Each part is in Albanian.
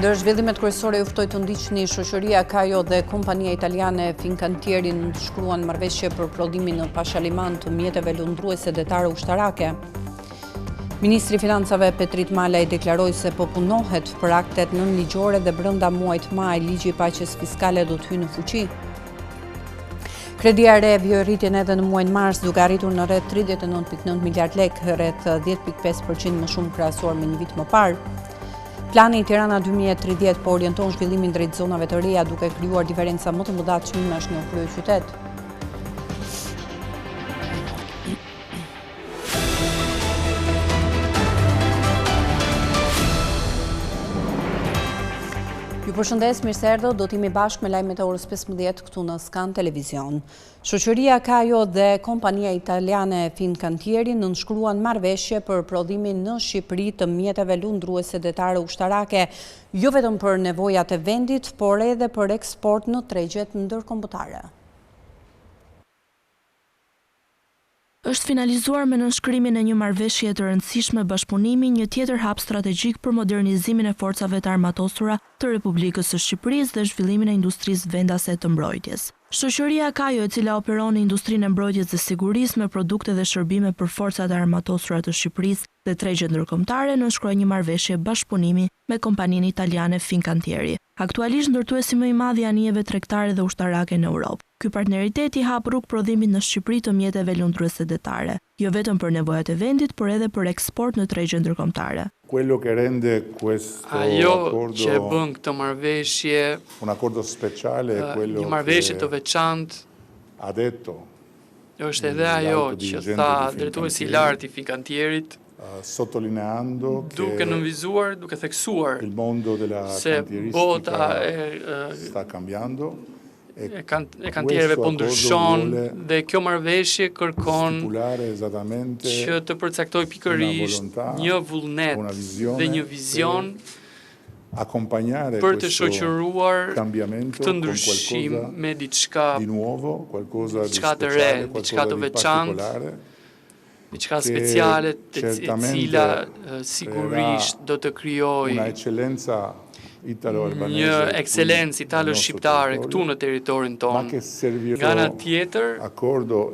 Ndër zhvillimet kryesore ju ftoj të ndiqni shoqëria Caio dhe kompania italiane Fincantieri nënshkruan marrëveshje për prodhimin në Pashaliman të mjeteve lundruese detare ushtarake. Ministri i Financave Petrit Malaj deklaroi se po punohet për aktet nënligjore dhe brenda muajit maj ligji i paqes fiskale do të hyjë në fuqi. Kredia e re vjoj rritjen edhe në muajin mars duke arritur në rreth 39.9 miliard lek, rreth 10.5% më shumë krahasuar me një vit më parë. Plani Tirana 2030 po orienton zhvillimin drejt zonave të reja duke krijuar diferenca më të mëdha çmimesh në kryeqytet. Ju përshëndes, mirë se erdhët, do t'jemi bashkë me lajmet e orës 15 këtu në Skan Televizion. Shoqëria Caio dhe kompania italiane Fincantieri nënshkruan marrëveshje për prodhimin në Shqipëri të mjeteve lundruese detare ushtarake, jo vetëm për nevojat e vendit, por edhe për eksport në tregjet ndërkombëtare. Është finalizuar me nënshkrimin e një marrëveshje të rëndësishme bashkëpunimi, një tjetër hap strategjik për modernizimin e forcave të armatosura të Republikës së Shqipërisë dhe zhvillimin e industrisë vendase të mbrojtjes. Shoqëria Caio, e cila operon në industrinë e mbrojtjes dhe sigurisë me produkte dhe shërbime për forcat e armatosura të Shqipërisë dhe tregjet ndërkombëtare, nënshkroi një marrëveshje bashkëpunimi me kompaninë italiane Fincantieri, aktualisht ndërtuesi më i madh i anijeve tregtare dhe ushtarake në Europë. Ky partneritet i hap rrugë prodhimit në Shqipëri të mjeteve lundruese detare, jo vetëm për nevojat e vendit, por edhe për eksport në tregje ndërkombëtare. Quello che rende questo accordo që bën këtë marrëveshje un accordo speciale è quello një marrëveshje të veçantë ha detto është edhe ajo që tha drejtuesi i lartë i Fincantierit, sottolineando duke nënvizuar, duke theksuar il mondo della se bota sta cambiando. E kantiereve po ndryshon dhe kjo marrëveshje kërkon që të përcaktoj pikërisht një vullnet dhe një vizion për të shoqëruar këtë ndryshim me diçka të re, diçka të veçantë, diçka speciale, e cila sigurisht do të krijojë një ekselencë italo-shqiptare këtu në territorin tonë. Nga ana tjetër,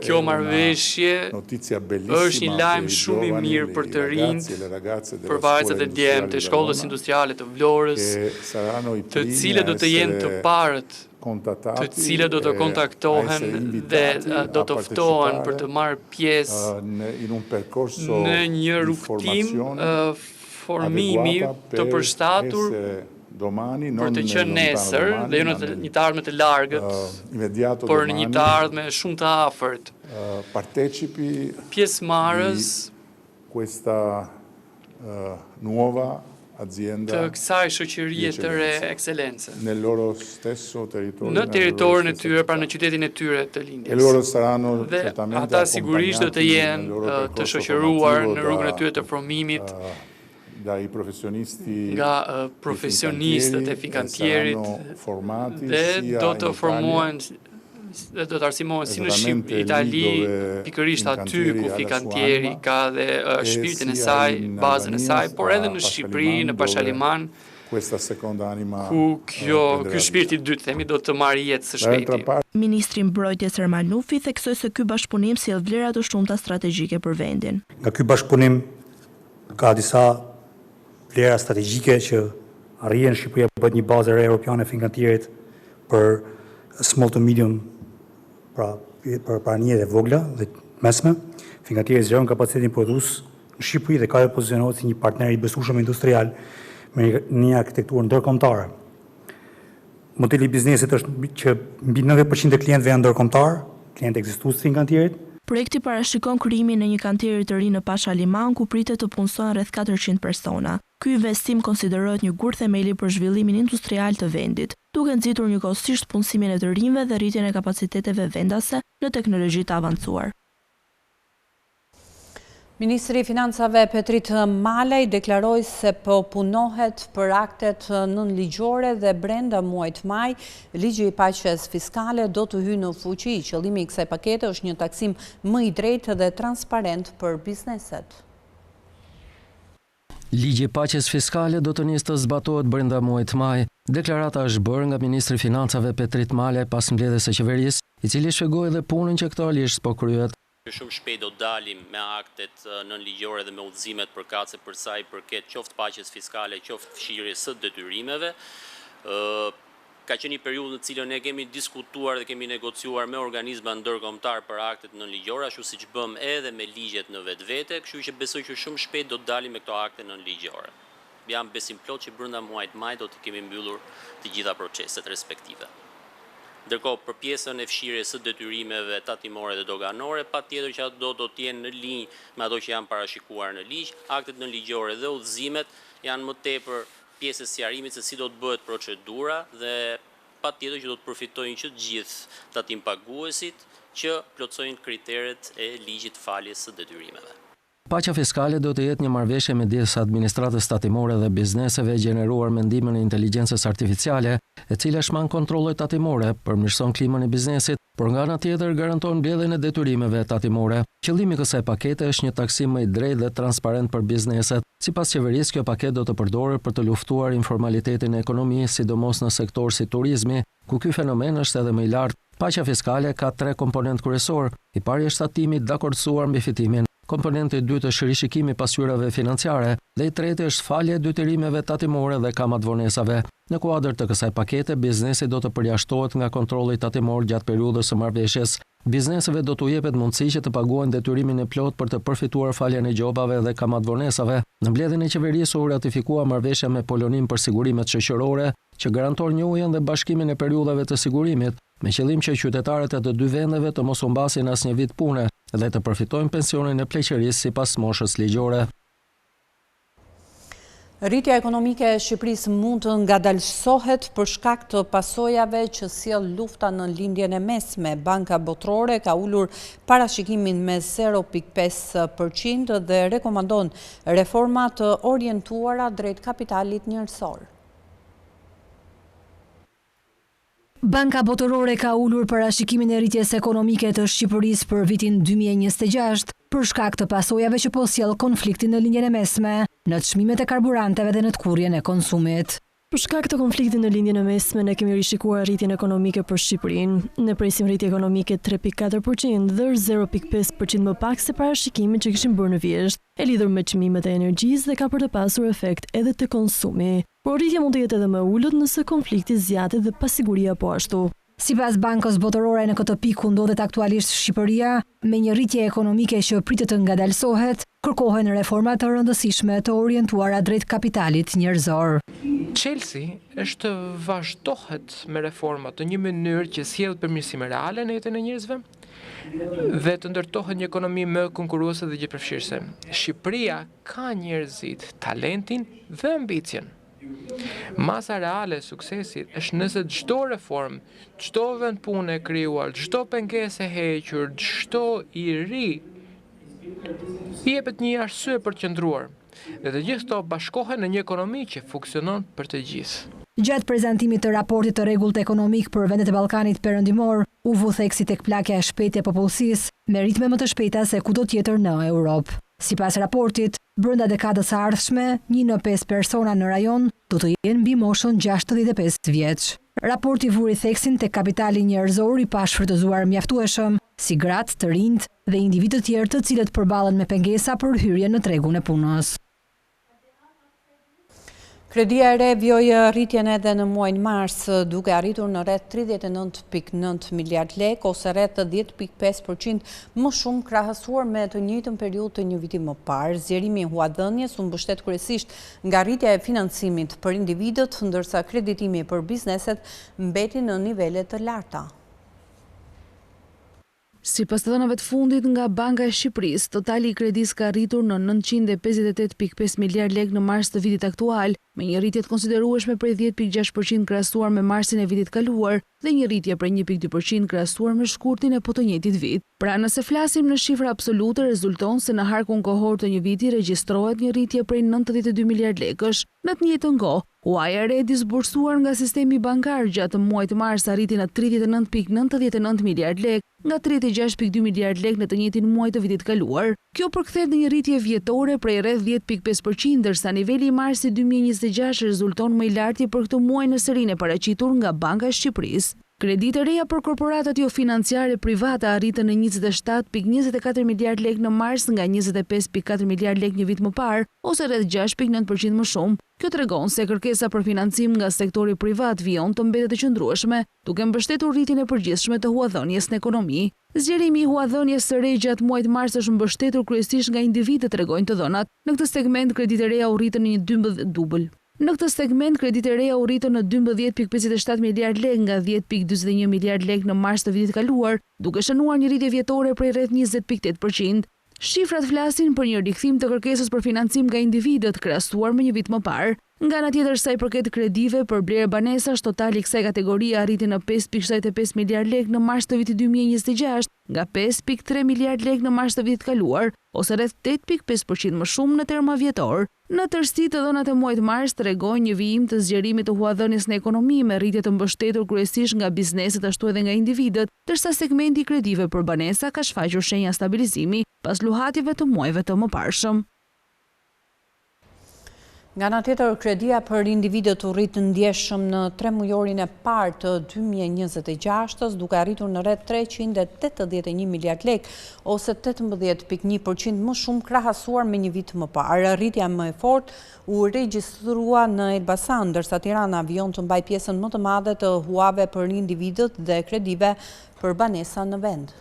kjo marrëveshje është një lajm shumë i mirë për të rinjt, për vajzat e djemtë të shkollës industriale të Vlorës, të cilët do të jenë të parët, të cilët do të kontaktohen dhe do të ftohen për të marrë pjesë në një rrugtim formimi të përshtatur për të qenë nesër, dhe jo në një të ardhme të largët, por në një të ardhme shumë të afërt. Pjesëmarrës të kësaj shoqërie të re ekselencë në territorin e tyre, pra në qytetin e tyre të lindjes. Dhe ata sigurisht do të jenë të shoqëruar në rrugën e tyre të formimit nga profesionistët e Fincantierit dhe do të formohen dhe do të arsimohen si në Itali, pikërisht aty ku Fincantieri ka dhe shpirtin e saj, bazën e saj, por edhe në Shqipëri, në Pashaliman, ku ky shpirti i dytë, themi, do të marrë jetë së shpejti. Ministri i Mbrojtjes Ermal Nufi theksoi se ky bashkëpunim sjell vlera të shumta strategjike për vendin. Nga ky bashkëpunim ka disa vlera strategjike që arrijen Shqipëria bëhet një bazë re europiane Fincantierit për small to medium, pra për anije e vogla dhe mesme. Fincantieri zgjeron kapacitetin prodhues në Shqipëri dhe ka pozicionohet si një partner i besueshëm industrial me një arkitekturë ndërkombëtare. Modeli i biznesit është që mbi 90% e klientëve janë ndërkombëtar, klientë ekzistues të Fincantierit. Projekti parashikon krijimin e një kantieri të ri në Pashaliman ku pritet të punësojnë rreth 400 persona. Ky investim konsiderohet një gur themeli për zhvillimin industrial të vendit, duke nxitur njëkohësisht punësimin e të rinjve dhe rritjen e kapaciteteve vendase në teknologji të avancuar. Ministri i Financave Petrit Malaj deklaroi se po punohet për aktet nënligjore dhe brenda muajit maj, ligji i paqes fiskale do të hyjë në fuqi. Qëllimi i kësaj pakete është një taksim më i drejtë dhe transparent për bizneset. Ligji i paqes fiskale do të nisë të zbatohet brenda muajit maj. Deklarata është bërë nga ministri i Financave Petrit Malaj pas mbledhjes së qeverisë, i cili shpjegoi edhe punën që aktualisht po kryhet. Shumë shpejt do dalim me aktet nënligjore dhe me udhëzimet përkatëse për sa i përket qoftë paqes fiskale, qoftë fshirjes së detyrimeve. Ka qenë një periudhë në cilën ne kemi diskutuar dhe kemi negociuar me organizma ndërkombëtar për aktet nënligjore, ashtu siç bëm edhe me ligjet në vetvete, kështu që besoj që shumë shpejt do të dalim me këto akte nënligjore. Jam besim plot që brenda muajit maj do të kemi mbyllur të gjitha proceset respektive. Ndërkohë për pjesën e fshirjes së detyrimeve tatimore dhe doganore, patjetër që ato do të jenë në linjë me ato që janë parashikuar në ligj, aktet nënligjore dhe udhëzimet janë më tepër pjesës së sqarimit se si do të bëhet procedura dhe patjetër që do të përfitojnë që të gjithë tatim-paguesit që plotësojnë kriteret e ligjit faljes së detyrimeve. Paqja fiskale do të jetë një marrëveshje midis administratës tatimore dhe bizneseve gjeneruar me ndihmën e inteligjencës artificiale, e cila shman kontrollet tatimore, përmirëson klimën e biznesit, por nga ana tjetër garanton mbledhjen e detyrimeve tatimore. Qëllimi i kësaj pakete është një taksim më i drejtë dhe transparent për bizneset. Sipas qeverisë, kjo paketë do të përdoret për të luftuar informalitetin e ekonomisë, sidomos në sektor si turizmi, ku ky fenomen është edhe më i lartë. Paqja fiskale ka 3 komponentë kryesor. I pari është tatimi i dakordsuar mbi fitimin. Komponenti i dytë është rishikimi i pasqyrave financiare dhe i treti është falja e detyrimeve tatimore dhe kamat vonesave. Në kuadër të kësaj pakete, biznesi do të përjashtohet nga kontrolli tatimor gjatë periudhës së marrëveshjes. Bizneseve do t'u jepet mundësi që të paguajnë detyrimin e plot për të përfituar faljen e gjobave dhe kamat vonesave. Në mbledhjen e qeverisë u ratifikua marrëveshja me Polonin për sigurimet shoqërore, që garanton njëujën dhe bashkimin e periudhave të sigurimit, me qëllim që qytetarët e të dy vendeve të mos humbasin asnjë vit pune dhe të përfitojnë pensionin e pleqërisë sipas moshës ligjore. Rritja ekonomike e Shqipërisë mund të ngadalësohet për shkak të pasojave që sjell lufta në lindjen e mesme. Banka Botërore ka ulur parashikimin me 0.5% dhe rekomandon reforma të orientuara drejt kapitalit njerëzor. Banka Botërore ka ulur parashikimin e rritjes ekonomike të Shqipërisë për vitin 2026 për shkak të pasojave që po sjell konflikti në lindjen e mesme, në çmimet e karburanteve dhe në kurrjen e konsumit. Për shkak të konfliktit në lindjen e mesme, ne kemi rishikuar rritjen ekonomike për Shqipërinë. Ne presim rritje ekonomike 3.4% dhe 0.5% më pak se parashikimin që kishim bërë në vjesht, e lidhur me çmimet e energjisë dhe ka për të pasur efekt edhe te konsumi. Por rritja mund të jetë edhe më ulët nëse konflikti zgjatet dhe pasiguria po ashtu. Sipas Bankës Botërore, në këtë pikë ku ndodhet aktualisht Shqipëria, me një rritje ekonomike që pritet të ngadalësohet, kërkohen reforma të rëndësishme të orientuara drejt kapitalit njerëzor. Chelsea është të vazhdohet me reforma të një mënyrë që sjell përmirësime reale në jetën e njerëzve dhe të ndërtohet një ekonomi më konkurruese dhe gjithëpërfshirëse. Shqipëria ka njerëzit, talentin dhe ambicien. Masa reale e suksesit është nëse çdo reform, çdo vend pune e krijuar, çdo pengesë e hequr, çdo i ri i jepet një arsye për të qëndruar. Dhe të gjithë këto bashkohen në një ekonomi që funksionon për të gjithë. Gjatë prezantimit të raportit të rregullt ekonomik për vendet e Ballkanit Perëndimor, u vu theksi tek plakja e shpejtë e popullsisë me ritme më të shpejta se kudo tjetër në Europë. Sipas raportit, brenda dekadës së ardhshme, 1 në 5 persona në rajon do të jenë mbi moshën 65 vjeç. Raporti vuri theksin tek kapitali njerëzor i pashfrytëzuar mjaftueshëm, si gratë, të rinjt dhe individë të tjerë të cilët përballen me pengesa për hyrje në tregun e punës. Kredia e re vjoj rritjen edhe në muajin mars, duke arritur në rreth 39.9 miliard lek ose rreth 10.5% më shumë krahasuar me të njëjtën periudhë të një viti më parë. Zgjerimi i huadhënies u mbështet kryesisht nga rritja e financimit për individët, ndërsa kreditimi për bizneset mbeti në nivele të larta. Sipas të dhënave të fundit nga Banka e Shqipërisë, totali i kredisë ka arritur në 958.5 miliard lek në mars të vitit aktual, me një rritje të konsiderueshme prej 10.6% krahasuar me marsin e vitit kaluar dhe një rritje prej 1.2% krahasuar me shkurtin e po të njëjtit vit. Pra nëse flasim në shifra absolute, rezulton se në harkun kohor të një viti regjistrohet një rritje prej 92 miliard lekësh, në të njëjtën kohë Huaja e re disbursuar nga sistemi bankar gjatë muajit mars arriti në 39.99 miliard lek, nga 36.2 miliard lek në të njëjtin muaj të vitit kaluar. Kjo përkthet në një rritje vjetore prej rreth 10.5%, ndërsa niveli i marsit 2026 rezulton më i larti për këtë muaj në serinë e paraqitur nga Banka e Shqipërisë. Kreditë e reja për korporatat jo financiare private arritën në 27.24 miliard lek në mars nga 25.4 miliard lek një vit më parë, ose rreth 6.9% më shumë. Kjo tregon se kërkesa për financim nga sektori privat vijon të mbetet e qëndrueshme, duke mbështetur rritjen e përgjithshme të huadhënies në ekonomi. Zgjerimi i huadhënies së re gjatë muajit mars është mbështetur kryesisht nga individët, tregojnë të dhënat. Në këtë segment kreditë e reja u rritën në një 12 dubël. Në këtë segment, kreditë e reja u rritën në 12.57 miliard lek nga 10.41 miliard lek në mars të vitit kaluar, duke shënuar një rritje vjetore prej rreth 20.8%. Shifrat flasin për një rikthim të kërkesës për financim nga individët krahasuar me një vit më parë. Nga ana tjetër, sa i përket kredive për blerje banesash, totali i kësaj kategorie arriti në 5.75 miliard lek në mars të vitit 2026, nga 5.3 miliard lek në mars të vitit kaluar, ose rreth 8.5% më shumë në terma vjetor. Në tërësi, të dhënat e muajit mars tregojnë një vijim të zgjerimit të huadhënies në ekonomi me rritje të mbështetur kryesisht nga bizneset ashtu edhe nga individët, ndërsa segmenti i kredive për banesa ka shfaqur shenja stabilizimi pas luhatjeve të muajve të mëparshëm. Nga ana tjetër, kredia për individët u rrit ndjeshëm në 3 mujorin e parë të 2026, duke arritur në rreth 381 miliard lek, ose 18.1% më shumë krahasuar me një vit më parë. Rritja më e fortë u regjistrua në Elbasan, ndërsa Tirana vijon të mbajë pjesën më të madhe të huave për individët dhe kredive për banesa në vend.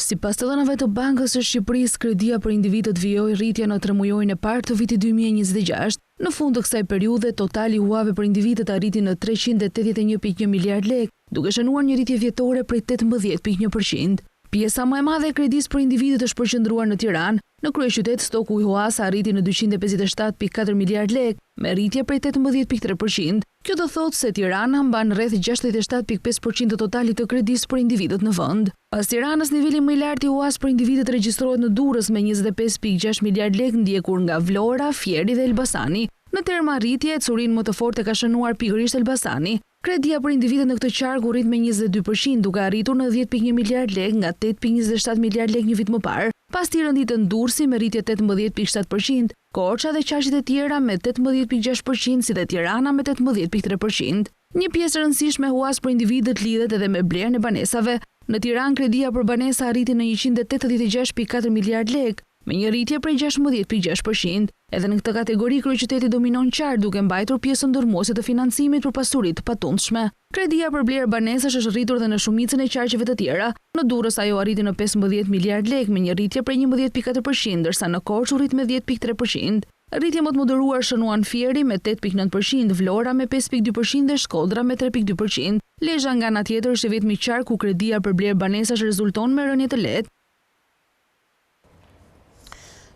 Sipas të dhënave të Bankës së Shqipërisë, kredia për individët vijoi rritje në 3 mujorin e parë të vitit 2026. Në fund të kësaj periudhe, totali i huave për individët arriti në 381.1 miliard lek, duke shënuar një rritje vjetore prej 18.1%. Pjesa më e madhe e kredisë për individët është përqendruar në Tiranë. Në kryeqytet, stoku i huas arriti në 257.4 miliard lek, me rritje prej 18.3%. Kjo do thotë se Tirana mban rreth 67.5% të totalit të kredisë për individët në vend. Pas Tiranës, niveli më i lartë i huas për individët regjistrohet në Durrës me 25.6 miliard lek, ndjekur nga Vlora, Fieri dhe Elbasani. Në terma rritje, curinë më të fortë ka shënuar pikërisht Elbasani. Kredia për individët në këtë qark u rrit me 22%, duke arritur në 10.1 miliard lek nga 8.27 miliard lek një vit më parë. Pas t'i renditën Durrësi me rritje 18.7%, Korça dhe qaqit e tjera me 18.6%, si dhe Tirana me 18.3%. Një pjesë e rëndësishme huas për individët lidhet edhe me blerjen e banesave. Në Tiranë, kredia për banesa arriti në 186.4 miliard lek, me një rritje prej 16.6%. Edhe në këtë kategori, kryeqyteti dominon qartë, duke mbajtur pjesën ndërmuese të financimit për pasuritë të patundshme. Kredia për blerje banesash është rritur dhe në shumicën e qarqeve të tjera. Në Durrës ajo arriti në 15 miliard lek me një rritje prej 11.4%, ndërsa në Korçë u rrit me 10.3%. Rritje më të moderuar shënuan Fieri me 8.9%, Vlora me 5.2% dhe Shkodra me 3.2%. Lezhë nga ana tjetër është vetmi qark ku kredia për blerje banesash rezulton me rënje të lehtë.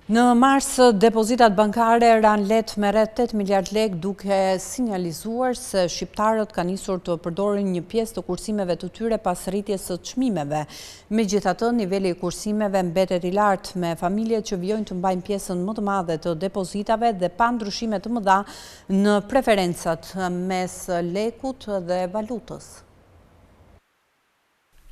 Në mars, depozitat bankare ranë let me rreth 8 miliard lek, duke sinjalizuar se shqiptarët kanë nisur të përdorin një pjesë të kursimeve të tyre pas rritjes së çmimeve. Megjithatë, niveli i kursimeve mbetet i lartë, me familjet që vijojnë të mbajnë pjesën më të madhe të depozitave dhe pa ndryshime të mëdha në preferencat mes lekut dhe valutës.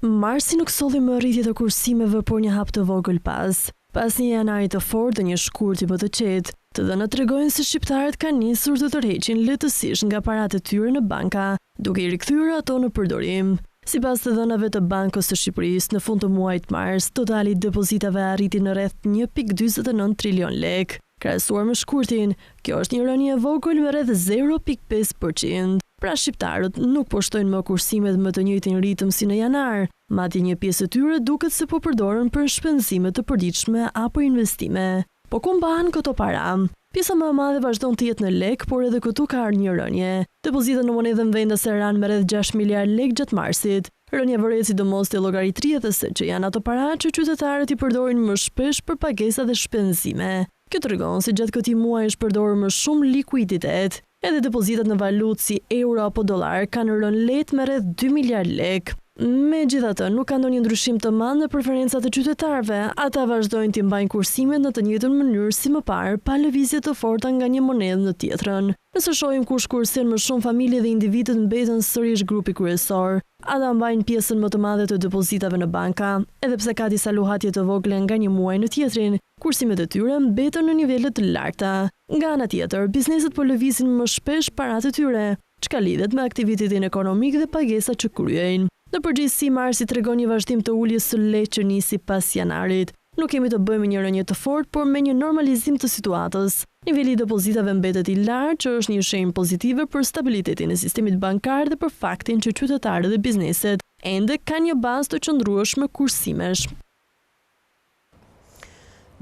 Marsi nuk solli më rritje të kursimeve, por një hap të vogël pas. Pas një janarit të fortë dhe një shkurti më të qetë, të dhënat tregojnë se shqiptarët kanë nisur të tërheqin lehtësisht nga paratë e tyre në banka, duke i rikthyer ato në përdorim. Sipas të dhënave të Bankës së Shqipërisë, në fund të muajit mars, totali i depozitave arriti në rreth 1.49 trilion lek. Krahasuar me shkurtin, kjo është një rënje e vogël me rreth 0.5%. Pra shqiptarët nuk po shtojnë më kursimet me të njëjtin ritëm si në janar, madje një pjesë e tyre duket se po përdoren për shpenzime të përditshme apo investime. Po ku mbahen këto para? Pjesa më e madhe vazhdon të jetë në lek, por edhe këtu ka ardhur një rënje. Depozitat në monedhën vendase ranë me rreth 6 miliard lek gjatë marsit. Rënja vëret sidomos te llogaritjet se janë ato para që qytetarët i përdorin më shpesh për pagesa dhe shpenzime. Kjo tregon se gjatë këtij muaji është përdorur më shumë likuiditet. Edhe depozitat në valutë si euro apo dollar kanë rënë lehtë me rreth 2 miliard lek. Megjithatë, nuk ka ndonjë ndryshim të madh në preferencat e qytetarëve. Ata vazhdojnë të mbajnë kursimet në të njëjtën mënyrë si më parë, pa lëvizje të forta nga një monedhë në tjetrën. Nëse shohim kush kursen më shumë, familje dhe individët mbeten sërish grupi kryesor. Ata mbajnë pjesën më të madhe të depozitave në banka, edhe pse ka disa luhatje të vogla nga një muaj në tjetrin, kursimet e tyre mbeten në nivele të larta. Nga ana tjetër, bizneset po lëvizin më shpesh paratë e tyre, çka lidhet me aktivitetin ekonomik dhe pagesat që kryejnë. Në përgjithësi, marsi tregon një vazhdim të uljes së lehtë që nisi pas janarit. Nuk kemi të bëjmë një rënje të fortë, por me një normalizim të situatës. Niveli i depozitave mbetet i lartë, që është një shenjë pozitive për stabilitetin e sistemit bankar dhe për faktin që qytetarët dhe bizneset ende kanë një bazë të qëndrueshme kursimesh.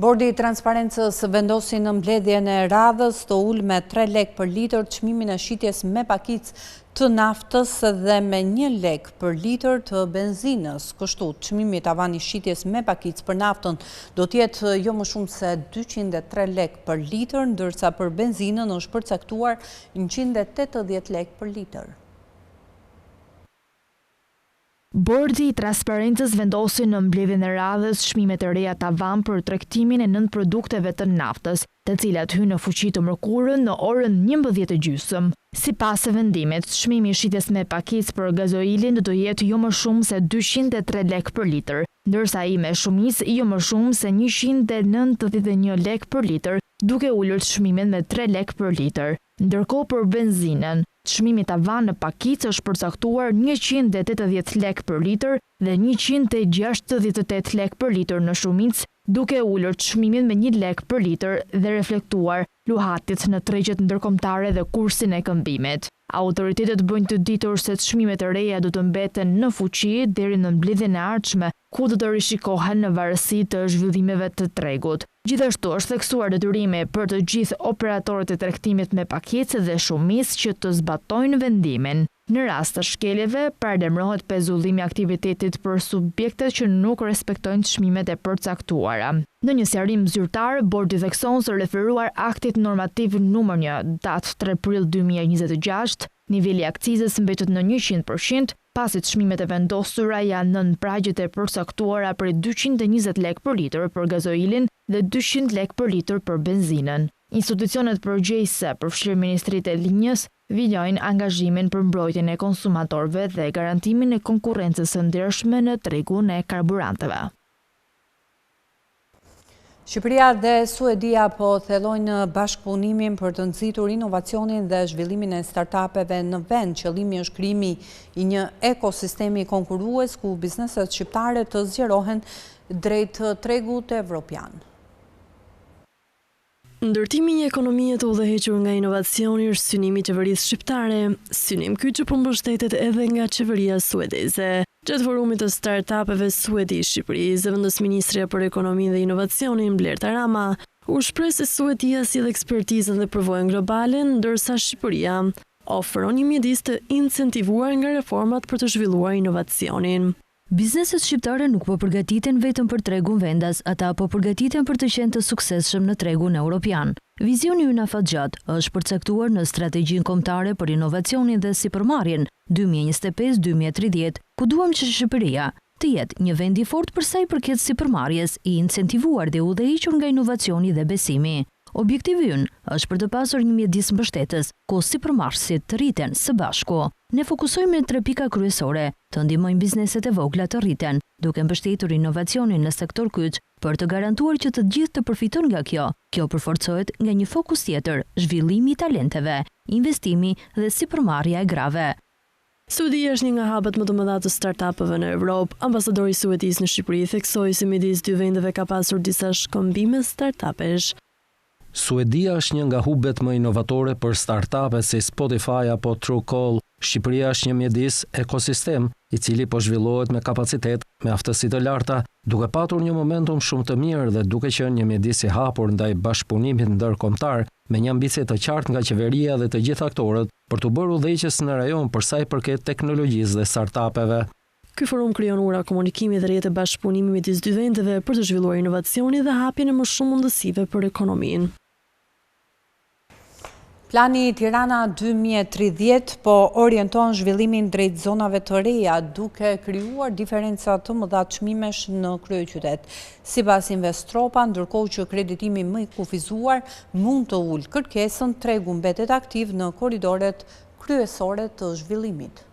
Bordi i Transparencës vendosi në mbledhjen e radhës të ulë me 3 lek për litër çmimin e shitjes me pakicë të naftës dhe me 1 lek për litër të benzinës. Kështu, çmimi i tavani shitjes me pakicë për naftën do të jetë jo më shumë se 203 lek për litër, ndërsa për benzinën është përcaktuar 180 lek për litër. Bordi i Transparencës vendosi në mbledhjen e radhës çmimet e reja tavan për tregtimin e nënt produkteve të naftës, të cilat hynë në fuqi të mërkurën në orën 11:30. Sipas së vendimit, çmimi i shitjes me pakicë për gazoilin do të jetë jo më shumë se 203 lek për litër, ndërsa ai me shumicë jo më shumë se 191 lek për litër, duke ulur çmimin me 3 lek për litër. Ndërkohë për benzinën, çmimi tavan në pakicë është përcaktuar 180 lek për litër dhe 168 lek për litër në shumicë, duke ulur çmimin me 1 lek për litër dhe reflektuar luhatit në tregjet ndërkombëtare dhe kursin e këmbimit. Autoritetet bëjnë të ditur se çmimet e reja do të mbeten në fuqi deri në mbledhjen e ardhshme, ku do të rishikohen në varësi të zhvillimeve të tregut. Gjithashtu është theksuar detyrimi për të gjithë operatorët e tregtimit me pakicë dhe shumicë që të zbatojnë vendimin. Në rast të shkeljeve, paralajmërohet pezullimi i aktivitetit për subjektet që nuk respektojnë çmimet e përcaktuara. Në një sqarim zyrtar, bordi thekson se referuar aktit normativ numër 1, datë 3 prill 2026, niveli i akcizës mbetet në 100%, pasi çmimet e vendosura janë nën pragjet e përcaktuara për 220 lek për litër për gazoilin dhe 200 lek për litër për benzinën. Institucionet përgjegjëse, përfshirë Ministritë e Linjës, vijojnë angazhimin për mbrojtjen e konsumatorëve dhe garantimin e konkurrencës së ndershme në tregun e karburanteve. Shqipëria dhe Suedia po thellojnë bashkëpunimin për të nxitur inovacionin dhe zhvillimin e startupeve në vend. Qëllimi është krijimi i një ekosistemi konkurrues ku bizneset shqiptare të zgjerohen drejt tregut evropian. Ndërtimi i një ekonomie të udhëhequr nga inovacioni është synimi i qeverisë shqiptare, synim ky që po mbështetet edhe nga qeveria suedeze. Gjatë forumit të startupeve Suedi-Shqipëri, zëvendësministrja për ekonominë dhe inovacionin Blerta Rama u shpreh se Suedia sjell ekspertizën dhe përvojën globale, ndërsa Shqipëria ofron një mjedis të incentivuar nga reformat për të zhvilluar inovacionin. Bizneset shqiptare nuk po përgatiten vetëm për tregun vendas, ata po përgatiten për të qenë të suksesshëm në tregun europian. Vizioni ynë afatgjat është përcaktuar në strategjinë kombëtare për inovacionin dhe sipërmarrjen 2025-2030, ku duam që Shqipëria të jetë një vend i fortë për sa i përket sipërmarrjes, i incentivuar dhe udhëhequr nga inovacioni dhe besimi. Objektivi ynë është për të pasur një mjedis mbështetës, ku sipërmarrësit të rriten së bashku. Ne fokusojmë në 3 pika kryesore: të ndihmojmë bizneset e vogla të rriten, duke mbështetur inovacionin në sektor kyç për të garantuar që të gjithë të përfitojnë nga kjo. Kjo përforcohet nga një fokus tjetër, zhvillimi i talenteve, investimi dhe sipërmarrja e grave. Suedia është një nga hubet më të mëdha të startupeve në Evropë. Ambasadori i Suedisë në Shqipëri theksoi se midis dy vendeve ka pasur disa shkëmbime startupesh. Suedia është një nga hubet më inovatore për startupe si Spotify apo Truecaller. Shqipëria është një mjedis ekosistem i cili po zhvillohet me kapacitet, me aftësi të larta, duke patur një momentum shumë të mirë dhe duke qenë një mjedis i hapur ndaj bashkëpunimit ndërkombëtar, me një ambicie të qartë nga qeveria dhe të gjithë aktorët për të bërë udhëheqës në rajon për sa i përket teknologjisë dhe startupeve. Ky forum krijon ura komunikimi dhe rrjete bashkëpunimi midis dy vendeve për të zhvilluar inovacionin dhe hapjen e më shumë mundësive për ekonominë. Plani Tirana 2030 po orienton zhvillimin drejt zonave të reja, duke krijuar diferenca të mëdha çmimesh në kryeqytet. Sipas Investropa, ndërkohë që kreditimi më i kufizuar mund të ulë kërkesën, tregu mbetet aktiv në korridoret kryesore të zhvillimit.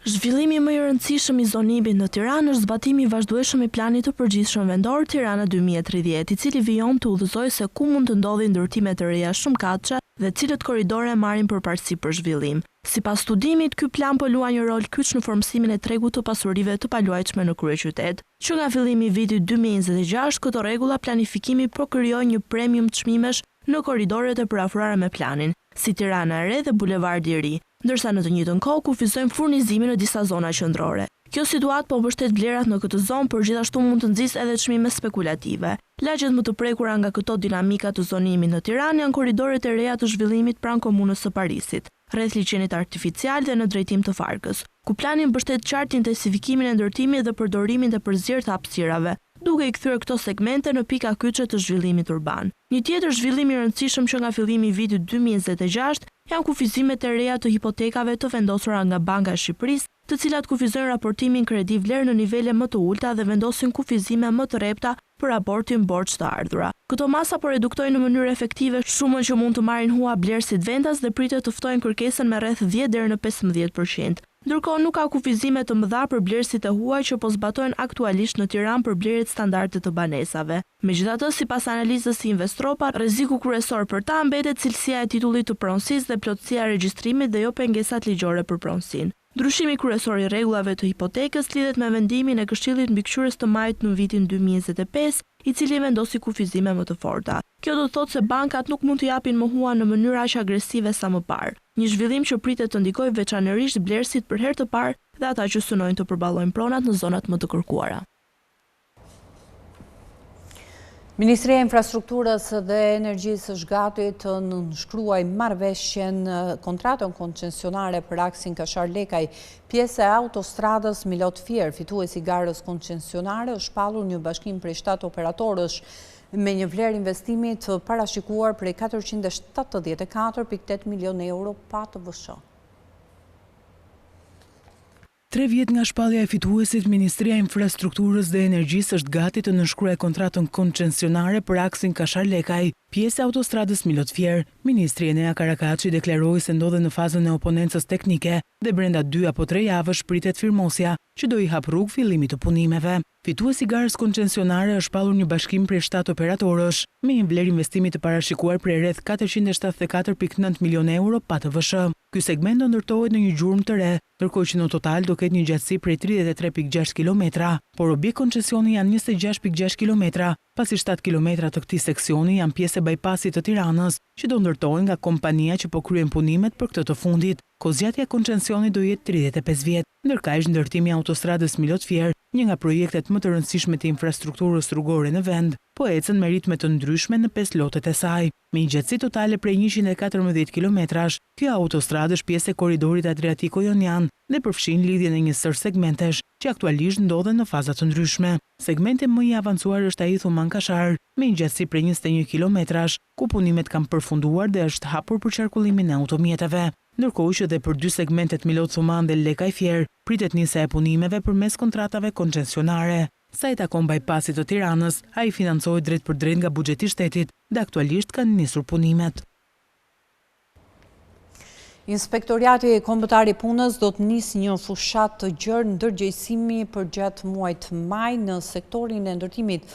Zhvillimi më i rëndësishëm i zonimit në Tiranë është zbatimi i vazhdueshëm i planit të përgjithshëm vendor Tirana 2030, i cili vijon të udhëzojë se ku mund të ndodhin ndërtime të reja shumëkatëshe dhe cilët korridore marrin përparësi për zhvillim. Sipas studimit, ky plan po luan një rol kyç në formësimin e tregut të pasurive të paluajtshme në kryeqytet. Që nga fillimi i vitit 2026, këto rregulla planifikimi po krijojnë një premium çmimesh në korridoret e përafruara me planin, si Tirana e Re dhe Bulevardi i Ri, ndërsa në të njëjtën kohë kufizojmë furnizimin në disa zona qendrore. Kjo situatë po mbështet vlerat në këtë zonë, por gjithashtu mund të nxjisë edhe çmime spekulative. Lagjet më të prekura nga këto dinamika të zonimit në Tiranë janë korridoret e reja të zhvillimit pranë komunës së Parisit, rreth liçenit artificial dhe në drejtim të Farkës, ku plani mbështet qartë intensifikimin e ndërtimit dhe përdorimin e përzierë të hapësirave, duke i kthyer këto segmente në pika kyçe të zhvillimit urban. Një tjetër zhvillim i rëndësishëm që nga fillimi i vitit 2026 janë kufizimet e reja të hipotekave të vendosura nga Banka e Shqipërisë, të cilat kufizojnë raportimin kredi vlerë në nivele më të ulta dhe vendosin kufizime më të repta për raportin borxh të ardhura. Këto masa po reduktojnë në mënyrë efektive shumën që mund të marrin hua blerësit vendas dhe pritet të ftojnë kërkesën me rreth 10 deri në 15%. Ndërkohë nuk ka kufizime të mëdha për blerësit e huaj që po zbatojnë aktualisht në Tiranë për blerjet standarde të banesave. Megjithatë, sipas analizës së Investropa, rreziku kryesor për ta mbetet cilësia e titullit të pronësisë dhe plotësia e regjistrimit dhe jo pengesat ligjore për pronësinë. Ndryshimi kryesor i rregullave të hipotekës lidhet me vendimin e Këshillit Mbikëqyrës të Majit në vitin 2025, i cili vendosi kufizime më të forta. Kjo do të thotë se bankat nuk mund të japin më hua në mënyrë aq agresive sa më parë. Një zhvillim që pritet të ndikojë veçanërisht blerësit për herë të parë dhe ata që synojnë të përballojnë pronat në zonat më të kërkuara. Ministria e Infrastrukturës dhe Energjisë është gati të nënshkruajë marrëveshjen kontratën koncesionare për aksin Kashar Lekaj, pjesë e autostradës Milot Fier. Fituesi i garës koncesionare është shpallur një bashkim prej 7 operatorësh me një vlerë investimi të parashikuar prej 474.8 milion euro pa të vëshë. 3 vjet nga shpallja e fituesit, Ministria e Infrastrukturës dhe Energjisë është gati të nënshkruajë kontratën koncesionare për aksin Kashar Lekaj, pjesë e autostradës Milot Fier. Ministri Enea Karakaçi deklaroi se ndodhet në fazën e oponencës teknike dhe brenda 2 apo 3 javësh pritet firmosja, që do i hap rrugë fillimit të punimeve. Fituesi i garës koncesionare është shpallur një bashkim prej 7 operatorësh, me një vlerë investimi të parashikuar prej rreth 474.9 milion euro pa të vëshë. Ky segment do ndërtohet në një gjurmë të re, ndërkohë që në total do ketë një gjatësi prej 33.6 km, por objekt koncesioni janë 26.6 km, pasi 7 km të këtij seksioni janë pjesë e bypassit të Tiranës, që do ndërtohen nga kompania që po kryen punimet për këtë të fundit. Kozgjatja e koncesionit do jetë 35 vjet, ndërkaq ndërtimi i autostradës Milot Fier, një nga projektet më të rëndësishme të infrastrukturës rrugore në vend, po ecën me ritme të ndryshme në 5 lotet e saj. Me një gjatësi totale prej 114 kilometrash, kjo autostradë është pjesë e korridorit Adriatiko-Jonian dhe përfshin lidhjen e një sër segmentesh që aktualisht ndodhen në faza të ndryshme. Segmenti më i avancuar është ai Thuman-Kashar, me një gjatësi prej 21 kilometrash, ku punimet kanë përfunduar dhe është hapur për qarkullimin e automjeteve. Ndërkohë që dhe për 2 segmentet Milot Thuman dhe Lekaj Fier pritet nisja e punimeve përmes kontratave koncesionare. Sa i takon bypassit të Tiranës, ai financohet drejt për drejt nga buxheti i shtetit dhe aktualisht kanë nisur punimet. Inspektoriati Kombëtar i Punës do të nisë një fushat të gjerë ndërgjegjësimi përgjatë muajit maj në sektorin e ndërtimit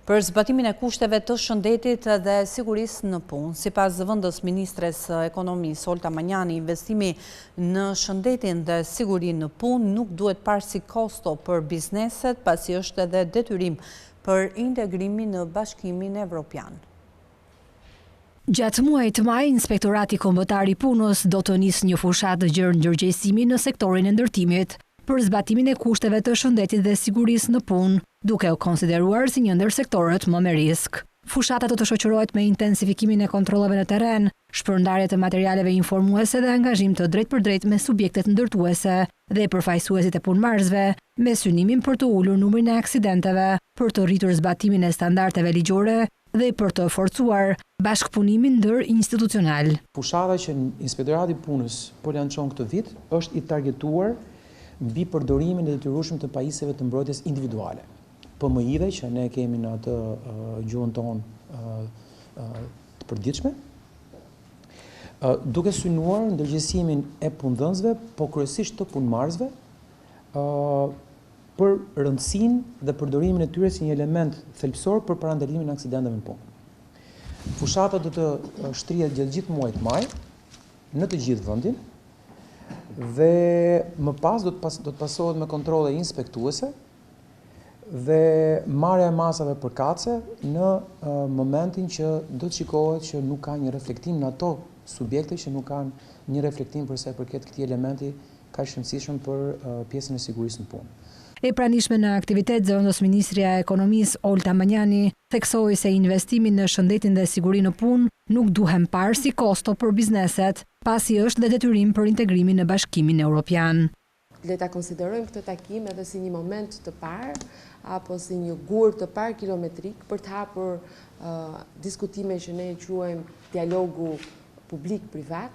për zbatimin e kushteve të shëndetit dhe sigurisë në punë. Sipas zëvendës ministres ekonomisë Olta Manjani, investimi në shëndetin dhe sigurinë në punë nuk duhet parë si kosto për bizneset, pasi është edhe detyrim për integrimin në Bashkimin Evropian. Gjatë muajit maj, Inspektorati Kombëtar i Punës do të nisë një fushat të gjerë ndërgjegjësimi në sektorin e ndërtimit për zbatimin e kushteve të shëndetit dhe sigurisë në punë, duke u konsideruar si një ndër sektorët më me risk. Fushata do të shoqërohet me intensifikimin e kontrollave në terren, shpërndarje të materialeve informuese dhe angazhim të drejt për drejt me subjektet ndërtuese dhe përfaqësuesit e punëmarrësve, me synimin për të ulur numrin e aksidenteve, për të rritur zbatimin e standardeve ligjore dhe për të forcuar bashkëpunimin ndër-institucional. Fushata që Inspektorati i Punës po lançon këtë vit është i targetuar mbi përdorimin e detyrueshëm të pajisjeve të mbrojtjes individuale. PMI-ve që ne kemi në atë gjuhën tonë të përditshme, duke synuar ndërgjegjësimin e punëdhënësve, po kryesisht të punëmarrësve, për rëndësinë dhe përdorimin e tyre si një element thelbësor për parandalimin e aksidenteve në punë. Fushata do të shtrihet gjatë gjithë muajit maj në të gjithë vendin dhe më pas do të pasohet me kontrolle inspektuese dhe marrja e masave përkatëse në momentin që do të shikohet që nuk ka një reflektim në ato subjekte që nuk kanë një reflektim për sa i përket këtij elementi ka shëndësishëm për pjesën e sigurisë në punë. E pranishme në aktivitet zëvendës Ministria e Ekonomisë Olta Manjani theksoi se investimi në shëndetin dhe sigurinë në punë nuk duhen parë si kosto për bizneset, pasi është dhe detyrim për integrimin në Bashkimin Evropian. Le ta konsiderojmë këtë takim edhe si një moment të parë apo si një gur të parë kilometrik për të hapur diskutime që ne quajmë dialogu publik-privat,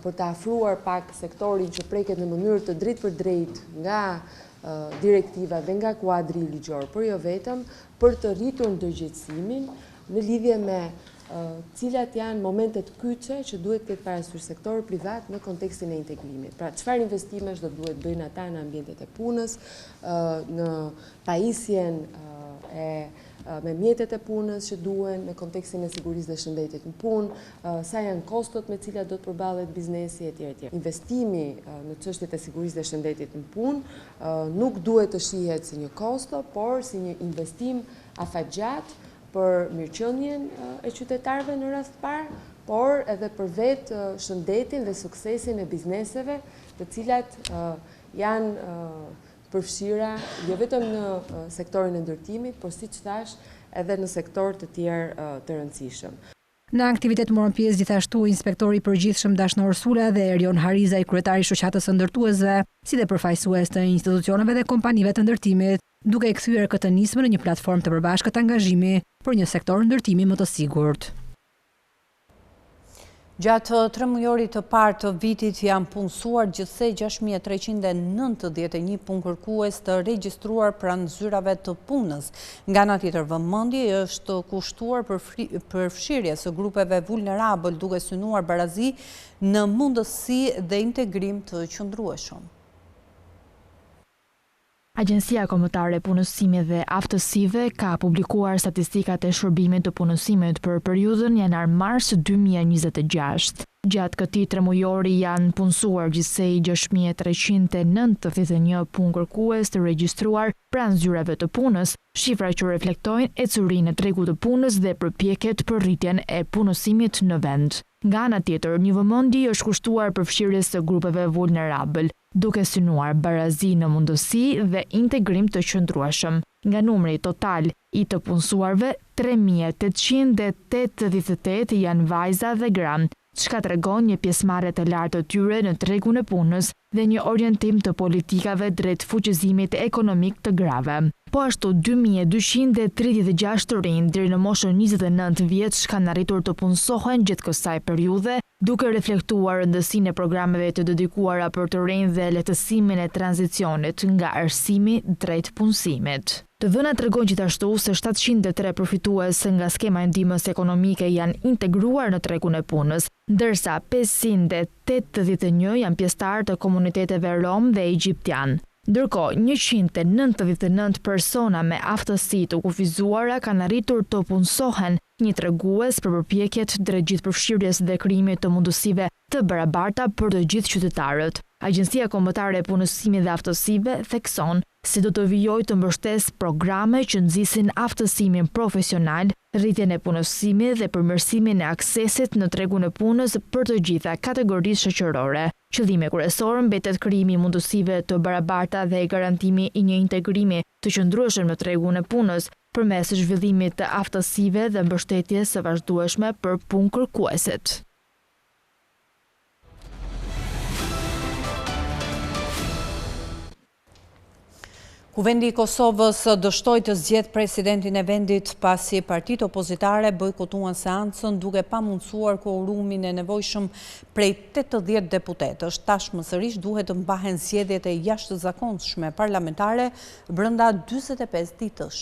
për të afruar pak sektorin që preket në mënyrë të drejtë për drejtë nga direktiva dhe nga kuadri ligjor, por jo vetëm për të rritur ndërgjegjësimin në lidhje me cilat janë momentet kyçe që duhet këtë parasysh sektori privat në kontekstin e integrimit. Pra, çfarë investimesh do duhet bëjnë ata në ambientet e punës, në pajisjen me mjetet e punës që duhen në kontekstin e sigurisë dhe shëndetit në punë, sa janë kostot me cilat do të përballet biznesi etj. Investimi në çështjet e sigurisë dhe shëndetit në punë nuk duhet të shihet si një kosto, por si një investim afatgjat për mirëqënien e qytetarëve në rast të parë, por edhe për vetë shëndetin dhe suksesin e bizneseve, të cilat janë përfshira jo vetëm në sektorin e ndërtimit, por siç thash, edhe në sektor të tjerë të rëndësishëm. Në aktivitet morën pjesë gjithashtu inspektori i përgjithshëm Dashnor Sula dhe Erion Hariza, i kryetari i shoqatës së ndërtuesve, si dhe përfaqësues të institucioneve dhe kompanive të ndërtimit, duke kthyer këtë nismë në një platformë të përbashkët angazhimi për një sektor ndërtimi më të sigurt. Gjatë 3 mujorit të parë të vitit janë punësuar gjithsej 6.391 punëkërkues të regjistruar pranë zyrave të punës. Nga ana tjetër, vëmendje është kushtuar përfshirjes së grupeve vulnerabël duke synuar barazi në mundësi dhe integrim të qëndrueshëm. Agjencia Kombëtare e Punësimit dhe Aftësive ka publikuar statistikat e shërbimit të punësimit për periudhën janar-mars 2026. Gjatë këtij 3 mujori janë punësuar gjithsej 6.391 punëkërkues të regjistruar pranë zyrave të punës, shifra që reflektojnë ecurinë e tregut të punës dhe përpjekjet për rritjen e punësimit në vend. Nga ana tjetër, një vëmendje është kushtuar përfshirjes së grupeve vulnerabël, duke synuar barazi në mundësi dhe integrim të qëndrueshëm. Nga numri total i të punësuarve, 3.888 janë vajza dhe gra, çka tregon një pjesëmarrje të lartë të tyre në tregun e punës dhe një orientim të politikave drejt fuqizimit ekonomik të grave. Po ashtu 2.236 të rinj deri në moshën 29 vjeç kanë arritur të punësohen gjatë kësaj periudhe, duke reflektuar rëndësinë e programeve të dedikuara për të rinj dhe lehtësimin e tranzicionit nga arsimi drejt punësimit. Të dhënat tregojnë gjithashtu se 703 përfitues nga skema e ndihmës ekonomike janë integruar në tregun e punës, ndërsa 581 janë pjesëtarë të komuniteteve rom dhe egjiptian. Ndërkohë, 199 persona me aftësi të kufizuara kanë arritur të punësohen, një tregues për përpjekjet drejt gjithëpërfshirjes dhe krijimit të mundësive të barabarta për të gjithë qytetarët. Agjencia Kombëtare e Punësimit dhe Aftësive thekson se do të vijojë të mbështesë programe që nxisin aftësimin profesional, rritjen e punësimit dhe përmirësimin e aksesit në tregun e punës për të gjitha kategoritë shoqërore. Qëllimi kryesor mbetet krijimi i mundësive të barabarta dhe garantimi i një integrimi të qëndrueshëm në tregun e punës përmes zhvillimit të aftësive dhe mbështetjes së vazhdueshme për punëkërkuesit. Kuvendi i Kosovës dështoi të zgjedhë presidentin e vendit pasi partitë opozitare bojkotuan seancën duke pamundsuar kvorumin e nevojshëm prej 80 deputetësh. Tashmë sërish duhet të mbahen zgjedhjet e jashtëzakonshme parlamentare brenda 45 ditësh.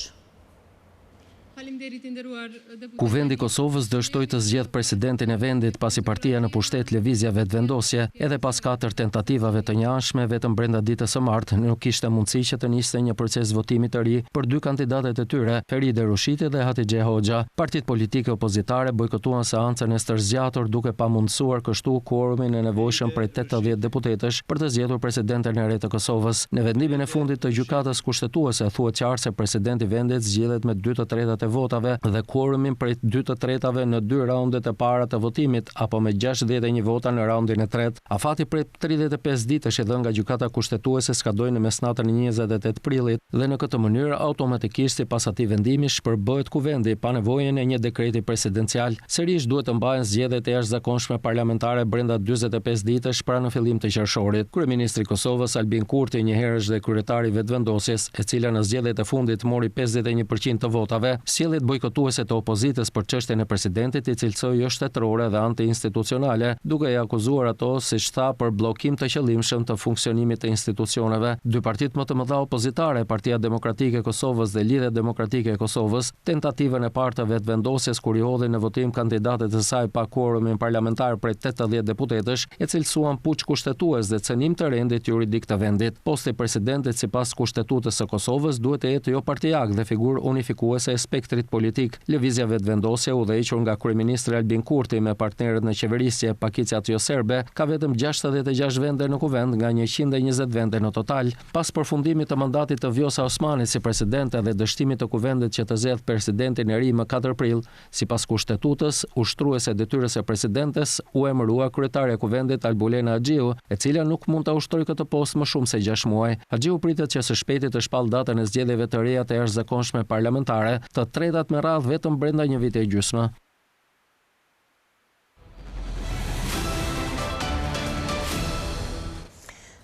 Kuvendi i Kosovës dështoi të zgjedhë presidentin e vendit pasi partia në pushtet Lëvizja Vetëvendosje, edhe pas 4 tentativave të njëanshme vetëm brenda ditës së martë, nuk kishte mundësi që të niste një proces votimi të ri për 2 kandidatet e tyre, Feride Rushiti dhe Hatixhe Hoxha. Partitë politike opozitare bojkotuan seancën e stërzgjatur duke pamundësuar kështu kvorumin e nevojshëm prej 80 deputetësh për të zgjedhur presidentin e re të Kosovës. Në vendimin e fundit të gjykatës kushtetuese thuhet qartë se presidenti i vendit zgjedhet me 2/3 votave dhe kvorumin prej 2/3 në 2 raundet e para të votimit apo me 61 vota në raundin e tretë. Afati prej 35 ditësh i dhënë nga gjykata kushtetuese skadoi në mesnatën e 28 prillit dhe në këtë mënyrë automatikisht sipas atij vendimi shpërbëhet kuvendi pa nevojën e një dekreti presidencial. Sërish duhet të mbahen zgjedhjet e jashtëzakonshme parlamentare brenda 45 ditësh pra në fillim të qershorit. Kryeministri i Kosovës Albin Kurti, njëherësh dhe kryetari i Vetëvendosjes, e cila në zgjedhjet e fundit mori 51% të votave, sjelljet bojkotuese të opozitës për çështjen e presidentit i cilësoi jo shtetërore dhe anti-institucionale, duke i akuzuar ato, siç tha, për bllokim të qëllimshëm të funksionimit të institucioneve. Dy partitë më të mëdha opozitare, Partia Demokratike e Kosovës dhe Lidhja Demokratike e Kosovës, tentativën e parë të vetëvendosjes kur i hodhin në votim kandidatët e saj pa kvorumin parlamentar prej 80 deputetësh, e cilësuan puç kushtetues dhe cënim të rendit juridik të vendit. Posti i presidentit sipas Kushtetutës së Kosovës duhet të jetë jo partijak dhe figurë unifikuese e spektrit politik. Lëvizja Vetëvendosje, udhëhequr nga kryeministri Albin Kurti me partnerët në qeverisje Pakica Tjoserbe, ka vetëm 66 vende në kuvend nga 120 vende në total. Pas përfundimit të mandatit të Vjosa Osmanit si presidente dhe dështimit të kuvendit që të zgjedhë presidentin e ri më 4 prill, sipas Kushtetutës, ushtruese detyrës së presidentes u emërua kryetaria e kuvendit Albulena Haxhiu, e cila nuk mund ta ushtrojë këtë postë më shumë se 6 muaj. Haxhiu pritet që së shpejti të shpall datën e zgjedhjeve të reja të jashtëzakonshme parlamentare, të tretat me radhë vetëm brenda një viti e gjysmë.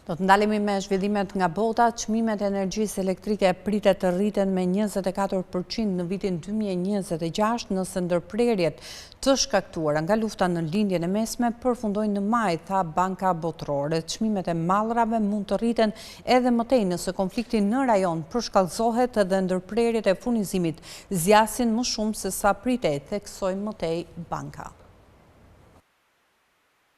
Do të ndalemi me zhvillimet nga bota. Çmimet e energjisë elektrike pritet të rriten me 24% në vitin 2026 nëse ndërprerjet të shkaktuara nga lufta në lindjen e mesme përfundojnë në maj, tha Banka Botërore. Çmimet e mallrave mund të rriten edhe më tej nëse konflikti në rajon përshkallëzohet dhe ndërprerjet e furnizimit zgjasin më shumë se sa pritet, theksoi më tej banka.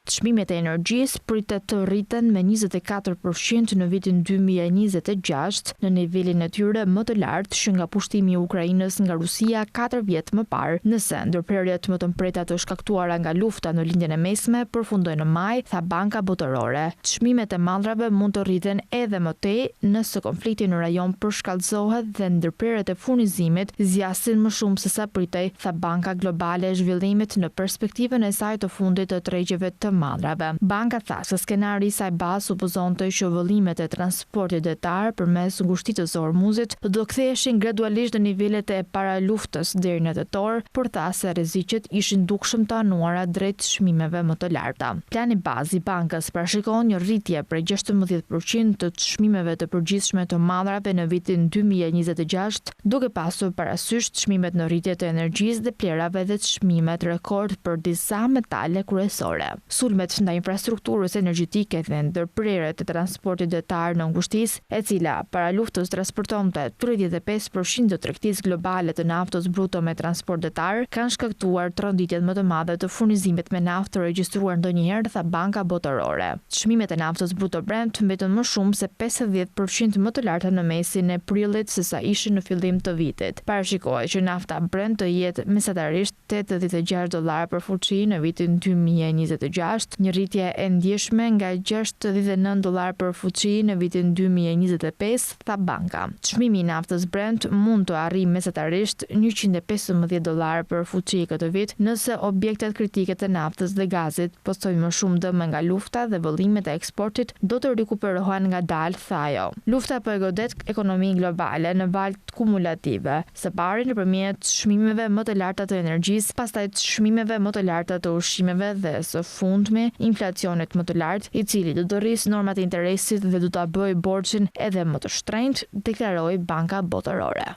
Çmimet e energjisë pritet të rriten me 24% në vitin 2026 në nivelin e tyre më të lartë që nga pushtimi i Ukrainës nga Rusia 4 vjet më parë, nëse ndërprerjet më të mpreta të shkaktuara nga lufta në lindjen e mesme përfundojnë në maj, tha Banka Botërore. Çmimet e mallrave mund të rriten edhe më tej nëse konflikti në rajon përshkallëzohet dhe ndërprerjet e furnizimit zgjasin më shumë se sa pritej, tha Banka Globale e Zhvillimit në perspektivën e saj të fundit të tregjeve të mallrave. Banka tha se skenari i saj bazë supozonte që vëllimet e transportit detar përmes ngushtitës së Hormuzit do ktheheshin gradualisht në nivelet e para luftës deri në tetor, por tha se rreziqet ishin dukshëm të anuara drejt çmimeve më të larta. Plani bazë i bankës parashikon një rritje prej 16% të çmimeve të përgjithshme të mallrave në vitin 2026, duke pasur parasysh çmimet në rritje të energjisë dhe plerave dhe çmimet rekord për disa metale kryesore. Sulmet ndaj infrastrukturës energjetike dhe ndërprerjet e transportit detar në ngushtisë, e cila para luftës transportonte 35% të tregtisë globale të naftës bruto me transport detar, kanë shkaktuar tronditjet më të mëdha të furnizimit me naftë të regjistruar ndonjëherë, tha Banka Botërore. Çmimet e naftës bruto Brent mbetën më shumë se 50% më të larta në mesin e prillit se sa ishin në fillim të vitit. Parashikohet që nafta Brent të jetë mesatarisht $86 për fuqi në vitin 2026, një rritje e ndjeshme nga $69 për fuqi në vitin 2025, tha banka. Çmimi i naftës Brent mund të arrijë mesatarisht $115 për fuqi këtë vit nëse objektet kritike të naftës dhe gazit postojnë më shumë dëm nga lufta dhe vëllimet e eksportit do të rikuperohen ngadalë, tha ajo. Lufta po e godet ekonominë globale në valë kumulative, së pari nëpërmjet çmimeve më të larta të energjisë, pastaj çmimeve më të larta të ushqimeve dhe së fundmi fundme, inflacionit më të lartë, i cili do të rrisë normat e interesit dhe do ta bëjë borxhin edhe më të shtrenjtë, deklaroi Banka Botërore.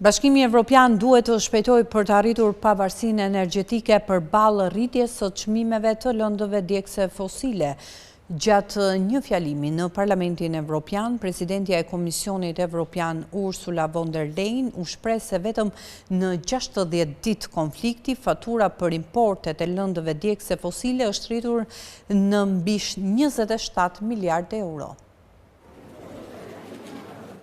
Bashkimi Evropian duhet të shpejtojë për të arritur pavarësinë energjetike përballë rritjes së çmimeve të lëndëve djegëse fosile. Gjatë një fjalimi në Parlamentin Evropian, presidentja e Komisionit Evropian Ursula von der Leyen u shpreh se vetëm në 60 ditë konflikti, fatura për importet e lëndëve djegëse fosile është rritur në mbi 27 miliardë euro.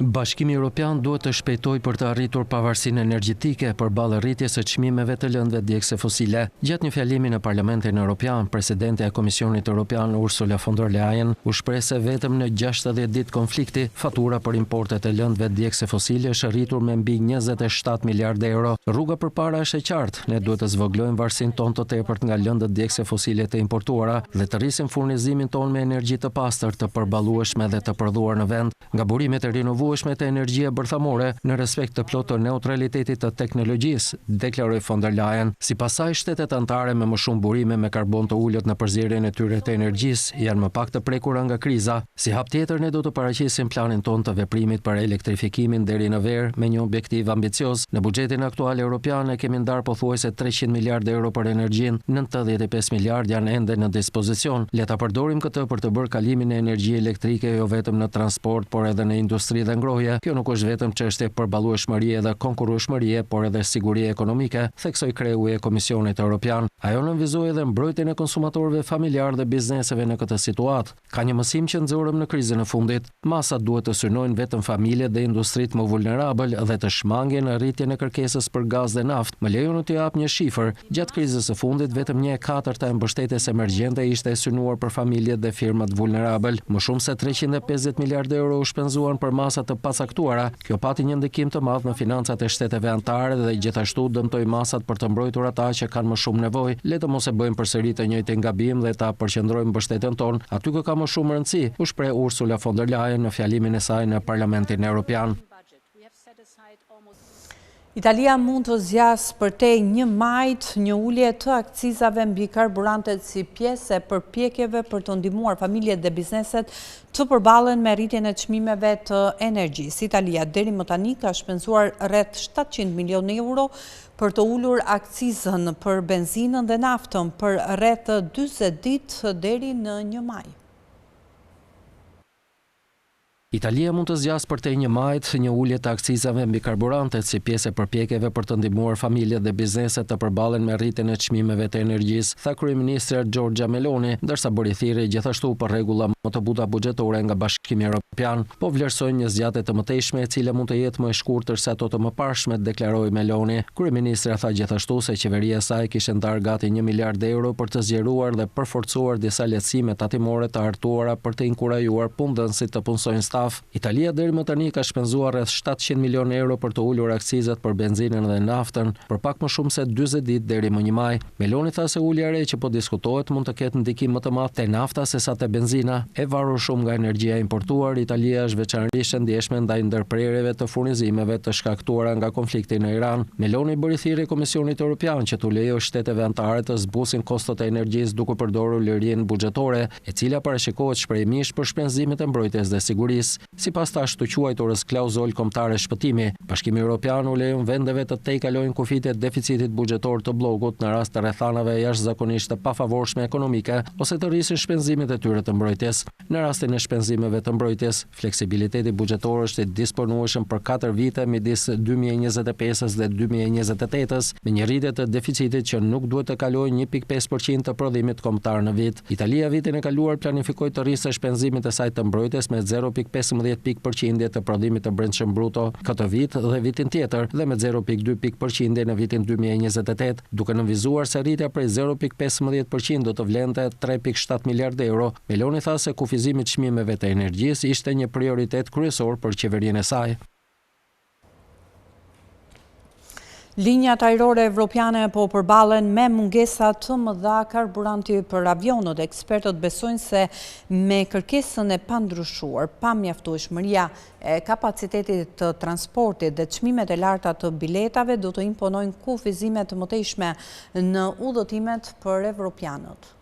Bashkimi Evropian duhet të shpejtojë për të arritur pavarësinë energjetike përballë rritjes së çmimeve të lëndëve djegëse fosile. Gjatë një fjalimi në Parlamentin Evropian, presidentja e Komisionit Evropian Ursula von der Leyen u shpreh se vetëm në 60 ditë konflikti, fatura për importet e lëndëve djegëse fosile është rritur me mbi 27 miliardë euro. Rruga përpara është e qartë. Ne duhet të zvogëlojmë varësinë tonë të tepërt nga lëndët djegëse fosile të importuara dhe të rrisim furnizimin tonë me energji të pastër, të përballueshme dhe të prodhuar në vend. Nga burimet e rinovueshme të energjie bërthamore në respekt të plotë të neutralitetit të teknologjisë, deklaroi von der Leyen. Sipas saj, shtetet anëtare me më shumë burime me karbon të ulët në përzierjen e tyre të energjisë janë më pak të prekura nga kriza. Si hap tjetër, ne do të paraqisim planin tonë të veprimit për elektrifikimin deri në verë me një objektiv ambicioz. Në buxhetin aktual evropian ne kemi ndarë pothuajse 300 miliardë euro për energjinë, 95 miliardë janë ende në dispozicion. Le ta përdorim këtë për të bërë kalimin e energjisë elektrike jo vetëm në transport, por edhe në industri dhe ngrohje. Kjo nuk është vetëm çështje përballueshmërie dhe konkurrueshmërie, por edhe siguri ekonomike, theksoi kreu i Komisionit Evropian. Ajo nënvizoi edhe mbrojtjen e konsumatorëve familjar dhe bizneseve në këtë situatë. Ka një mësim që nxorëm në krizën e fundit. Masat duhet të synojnë vetëm familjet dhe industritë më vulnerabël dhe të shmangin rritjen e kërkesës për gaz dhe naftë. Më lejoni të jap një shifër. Gjatë krizës së fundit, vetëm 1/4 e mbështetjes emergjente ishte e synuar për familjet dhe firmat vulnerabël. Më shumë se 350 miliardë euro u shpenzuan për masa të pasaktuara. Kjo pati një ndikim të madh në financat e shteteve anëtare dhe gjithashtu dëmtoi masat për të mbrojtur ata që kanë më shumë nevojë. Le të mos e bëjmë përsëri të njëjtin gabim dhe ta përqendrojmë mbështetjen tonë aty ku ka më shumë rëndësi, u shpreh Ursula von der Leyen në fjalimin e saj në Parlamentin Evropian. Italia mund të zgjasë përtej 1 majt një ulje të akcizave mbi karburantet si pjesë e përpjekjeve për të ndihmuar familjet dhe bizneset të përballen me rritjen e çmimeve të energjisë. Italia deri më tani ka shpenzuar rreth 700 milionë euro për të ulur akcizën për benzinën dhe naftën për rreth 40 ditë deri në 1 maj. Italia mund të zgjasë përtej 1 majt një ulje të akcizave mbi karburantet si pjesë e përpjekjeve për të ndihmuar familjet dhe bizneset të përballen me rritjen e çmimeve të energjisë, tha kryeministra Giorgia Meloni, ndërsa bëri thirrje gjithashtu për rregulla më të buta buxhetore nga Bashkimi Evropian, po vlerësojnë një zgjatje të mëtejshme e cila mund të jetë më e shkurtër se ato të mëparshmet, deklaroi Meloni. Kryeministra tha gjithashtu se qeveria e saj kishte ndarë gati 1 miliard euro për të zgjeruar dhe përforcuar disa lehtësime tatimore të hartuara për të inkurajuar punëdhënësit të punësojnë Italia deri më tani ka shpenzuar rreth 700 milionë euro për të ulur akcizat për benzinën dhe naftën për pak më shumë se 40 ditë deri më 1 maj. Meloni tha se ulja e re që po diskutohet mund të ketë ndikim më të madh te nafta sesa te benzina. E varur shumë nga energjia importuar, Italia është veçanërisht e ndjeshme ndaj ndërprerjeve të furnizimeve të shkaktuara nga konflikti në Iran. Meloni bëri thirrje Komisionit Evropian që t'u lejojë shteteve anëtare të zbusin kostot e energjisë duke përdorur lirinë buxhetore, e cila parashikohet shprehimisht për shpenzimet e mbrojtjes dhe sigurisë. Sipas tash të quajturës klauzol kombëtare shpëtimi, Bashkimi Evropian u lejon vendeve të tejkalojnë kufitë e deficitit buxhetor të bllogut në rast të rrethanave jashtëzakonisht të pafavorshme ekonomike ose të rrisin shpenzimet e tyre të mbrojtjes. Në rastin e shpenzimeve të mbrojtjes, fleksibiliteti buxhetor është i disponueshëm për 4 vite midis 2025 dhe 2028 me një rritje të deficitit që nuk duhet të kalojë 1.5% të prodhimit kombëtar në vit. Italia vitin e kaluar planifikoi të rrisë shpenzimet e saj të mbrojtjes me 0.15 pikë të prodhimit të brendshëm bruto këtë vit dhe vitin tjetër dhe me 0.2 pikë në vitin 2028, duke nënvizuar se rritja prej 0.15% do të vlente 3.7 miliardë euro. Meloni tha se kufizimi i çmimeve të energjisë ishte një prioritet kryesor për qeverinë e saj. Linjat ajrore evropiane po përballen me mungesa të mëdha karburanti për avionët. Ekspertët besojnë se me kërkesën e pandryshuar, pamjaftueshmëria e kapacitetit të transportit dhe çmimet e larta të biletave do të imponojnë kufizime të mëtejshme në udhëtimet për evropianët.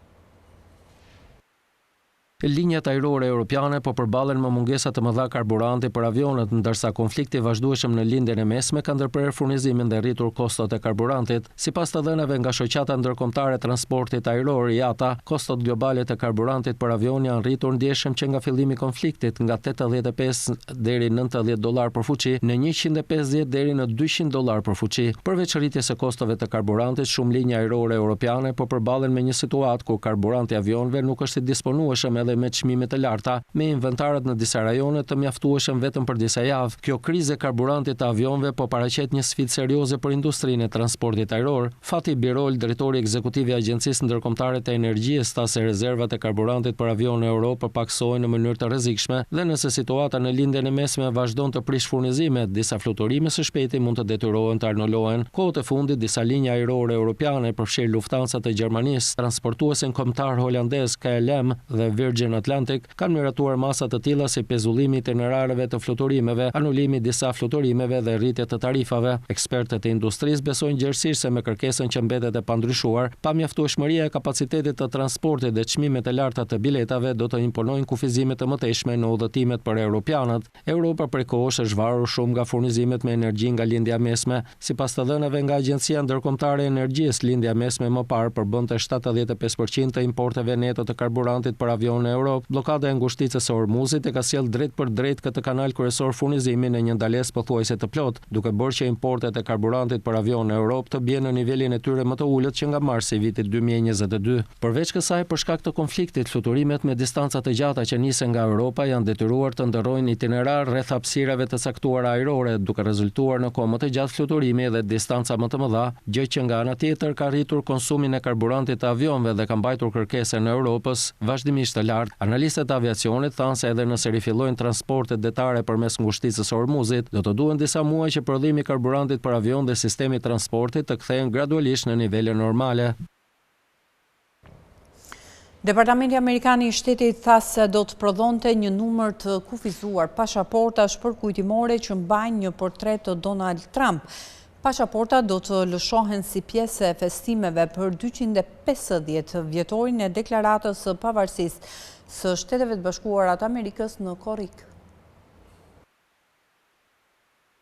Linjat ajrore europiane po përballen me mungesa të mëdha karburanti për avionët, ndërsa konflikti vazhdueshëm në lindjen e mesme ka ndërprer furnizimin dhe rritur kostot e karburantit. Sipas të dhënave nga shoqata ndërkombëtare e transportit ajror IATA, kostot globale të karburantit për avion janë rritur ndjeshëm që nga fillimi i konfliktit nga $85 deri $90 për fuqi në $150 deri në $200 për fuqi. Përveç rritjes së kostove të karburantit, shumë linja ajrore europiane po përballen me një situatë ku karburanti i avionëve nuk është i disponueshëm dhe me çmime të larta, me inventarët në disa rajone të mjaftueshëm vetëm për disa javë. Kjo krizë e karburantit të avionëve po paraqet një sfidë serioze për industrinë e transportit ajror. Fatih Birol, drejtori ekzekutiv i Agjencisë Ndërkombëtare të Energjisë, tha se rezervat e karburantit për avionë në Europë paksohen në mënyrë të rrezikshme dhe nëse situata në lindjen e mesme vazhdon të prish furnizimet, disa fluturime së shpejti mund të detyrohen të anulohen. Kohët e fundit, disa linja ajrore europiane, përfshirë Lufthansa të Gjermanisë, transportuesin kombëtar holandez KLM dhe Virgin Atlantic kanë miratuar masa të tilla si pezullimi i itinerareve të fluturimeve, anulimi i disa fluturimeve dhe rritje të tarifave. Ekspertët e industrisë besojnë gjerësisht se me kërkesën që mbetet e pandryshuar, pamjaftueshmëria e kapacitetit të transportit dhe çmimet e larta të biletave do të imponojnë kufizime të mëtejshme në udhëtimet për europianët. Europa prej kohësh është zhvarur shumë nga furnizimet me energji nga lindja mesme. Sipas të dhënave nga Agjencia Ndërkombëtare e Energjisë, lindja mesme më parë përbënte 75% të importeve neto të karburantit për avion në Europë. Bllokada e ngushticës së Hormuzit e ka sjell drejt për drejt këtë kanal kryesor furnizimi në një ndalesë pothuajse të plotë, duke bërë që importet e karburantit për avion në Europë të bien në nivelin e tyre më të ulët që nga marsi i vitit 2022. Përveç kësaj, për shkak të konfliktit, fluturimet me distanca të gjata që nisen nga Europa janë detyruar të ndërrojnë itinerar rreth hapësirave të caktuara ajrore, duke rezultuar në kohë më të gjatë fluturimi dhe distanca më të mëdha, gjë që nga ana tjetër ka rritur konsumin e karburantit të avionëve dhe ka mbajtur kërkesën e Europës vazhdimisht të lartë. Analistët e aviacionit thanë se edhe nëse rifillojnë transportet detare përmes ngushticës së Hormuzit, do të duhen disa muaj që prodhimi i karburantit për avion dhe sistemi i transportit të kthehen gradualisht në nivele normale. Departamenti Amerikan i Shtetit tha se do të prodhonte një numër të kufizuar pasaportash përkujtimore që mbajnë një portret të Donald Trump. Pasaporta do të lëshohen si pjesë e festimeve për 250 vjetorin e deklaratës së pavarësisë së Shteteve të Bashkuara të Amerikës në korrik.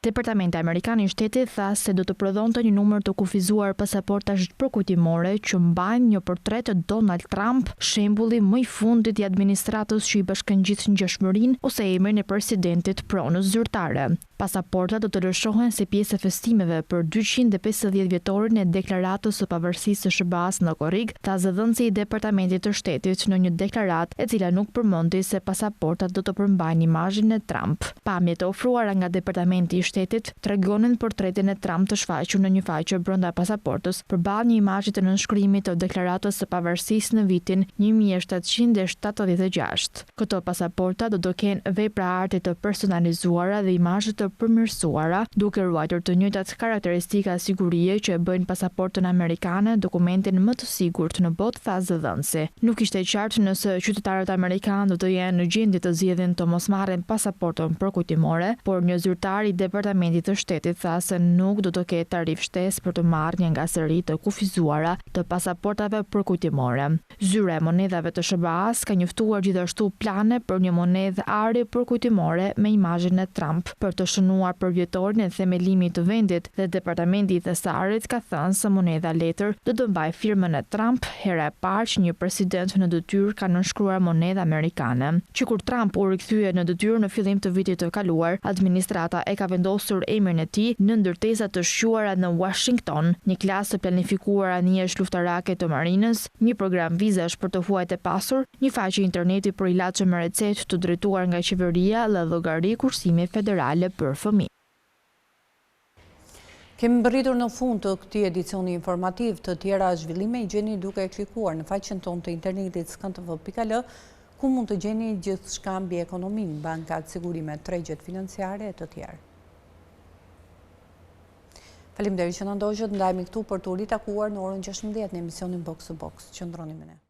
Departamenti Amerikan i Shtetit tha se do të prodhonte një numër të kufizuar pasaportash përkujtimore që mbajnë një portret të Donald Trump, shembulli më i fundit i administratës që i bashkëngjit ngjashmërinë ose emrin e presidentit pronës zyrtare. Pasaportat do të lëshohen si pjesë e festimeve për 250 vjetorin e deklaratës së pavarësisë së SBA-s në korrik, tha zëdhënësi i Departamentit të Shtetit në një deklaratë e cila nuk përmendi se pasaportat do të përmbajnë imazhin e Trump. Pamjet e ofruara nga Departamenti i Shtetit tregonin portretin e Trump të shfaqur në një faqe brenda pasaportës përballë një imazhi të nënshkrimit të deklaratës së pavarësisë në vitin 1776. Këto pasaporta do të kenë vepra arti të personalizuara dhe imazhe të përmirësuara, duke ruajtur të njëjtat karakteristika sigurie që e bëjnë pasaportën amerikane dokumentin më të sigurt në botë, tha zëdhënësi. Nuk ishte qartë nëse qytetarët amerikanë do të jenë në gjendje të zgjedhin të mos marrin pasaportën përkujtimore, por një zyrtar i Departamentit të Shtetit tha se nuk do të ketë tarif shtesë për të marrë një nga seri të kufizuara të pasaportave përkujtimore. Zyra e monedhave të SBA-s ka njoftuar gjithashtu plane për një monedhë ari përkujtimore me imazhin e Trump për të shënuar për vjetorin e themelimit të vendit dhe Departamenti i Thesarit ka thënë se monedha letër do të mbajë firmën e Trump, hera e parë që një president në detyrë ka nënshkruar monedhë amerikane. Që kur Trump u rikthye në detyrë në fillim të vitit të kaluar, administrata e ka vendosur emrin e tij në ndërtesa të shquara në Washington, një klasë të planifikuar anijesh luftarake të marinës, një program vizash për të huajt e pasur, një faqe interneti për ilaçe me recetë të drejtuar nga qeveria dhe llogari kursimi federale për fëmijë. Kemi mbërritur në fund të këtij edicioni informativ. Të tjera zhvillime i gjeni duke klikuar në faqen tonë të internetit skantv.al, ku mund të gjeni gjithçka mbi ekonominë, bankat, sigurimet, tregjet financiare e të tjerë. Faleminderit që na ndoqët, ndajemi këtu për të ritakuar në orën 16 në emisionin Box to Box. Qëndroni me ne.